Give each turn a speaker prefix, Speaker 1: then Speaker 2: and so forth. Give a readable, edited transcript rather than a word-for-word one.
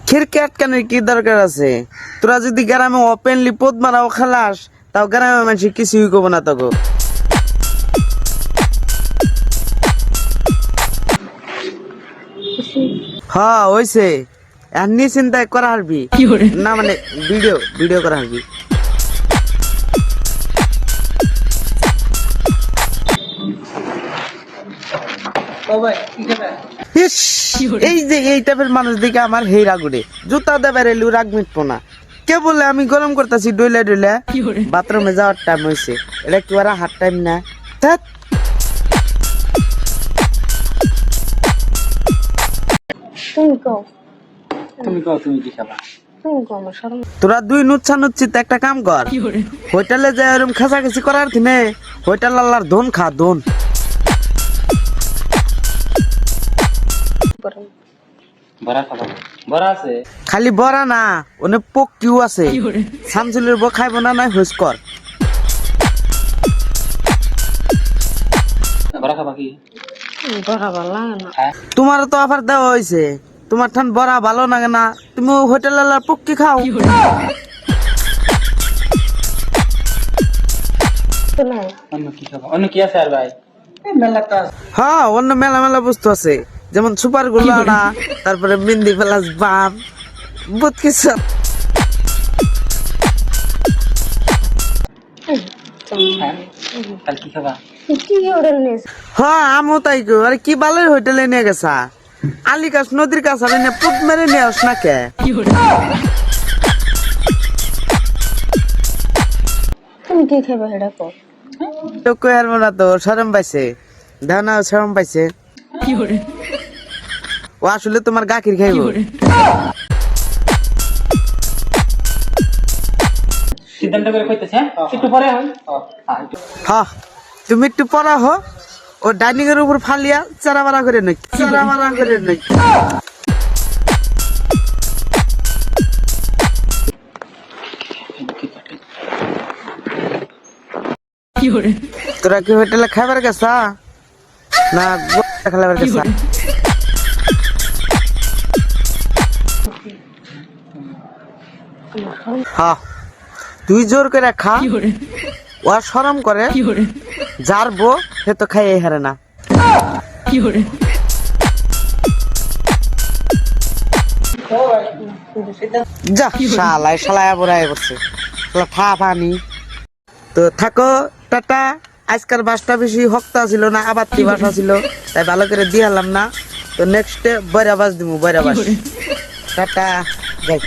Speaker 1: খিড়কি আটকানোর কি দরকার আছে? তোরা যদি গ্রামে ওপেনলি পদ মারাও খালাস, তাও গ্রামের মানুষ কিছুই কব না তোকে। হ্যাঁ হইছে, আর নি চিন্তায় করা হারবি না, মানে ভিডিও করা হারবি। ইস, এই যে এই টাইপের মানুষ দেখে আমার হেই রাগুড়ে, জুতা দেবার এলু রাগ মিটবো না। কে বলে আমি গরম করতেছি ডইলে ডইলে? বাথরুমে যাওয়ার টাইম হয়েছে, এটা কি ওরা হাত টাইম না? ধ্যাৎ। তোরা দুই নুচ্ছা নুচ্ছিত একটা কাম কর, হোটেলে যে এরকম খেসাখেসি করার থিনে হোটেল আল্লাহর ধন খা, ধন। খালি বড়া না, অনেক পকিও আছে। শামসুলের বউ খাইব না, নাই হুস কর। তোমার তো অফার দেওয়া হয়েছে, তোমার ঠান বড়া ভালো লাগে না, তুমি হোটেল আল্লাহর পক্কি খাও। হ্যাঁ, অন্য মেলা মেলা বস্তু আছে, যেমন সুপার গোল্লা, তারপরে মেহেন্দি প্লাস বাম, বহুত কিছু। হ্যাঁ আমিও তাই গো। আরে কি ভালোই হোটেলে নিয়ে গেছা, আলিকাশ নদীর কাছে পুত মেরে নিয়ে আস না কে?
Speaker 2: তুমি কি খাবে সেটা কো?
Speaker 1: তো কই আর না, তো শরম পাইছে, দাও না, শরম পাইছে। ও আসলে তোমার গাখির খাইব। হ্যাঁ, তুমি একটু পড়া হো, ও ডাইনিং এর উপর ফালিয়া চারা মারা করে নাকি, চারা মারা করে নাকি। তোরা কি হোটেলে খাবার গেছা না খাবার গেছা? হ্যাঁ, তুই জোর করে খা, ও শরম করে, যার বো সে তো খাইয়ে হারে না। যা শালায় শালায় বড়াই করছে, থা পানি। তো থাকো, টাটা। আজকাল বাসটা বেশি হক্তা ছিল না, আবার বাসা ছিল, তাই ভালো করে দিয়ে হলাম না। তো নেক্সট বৈরা বাস দিব, বৈরা বাস। টাটা, যাই।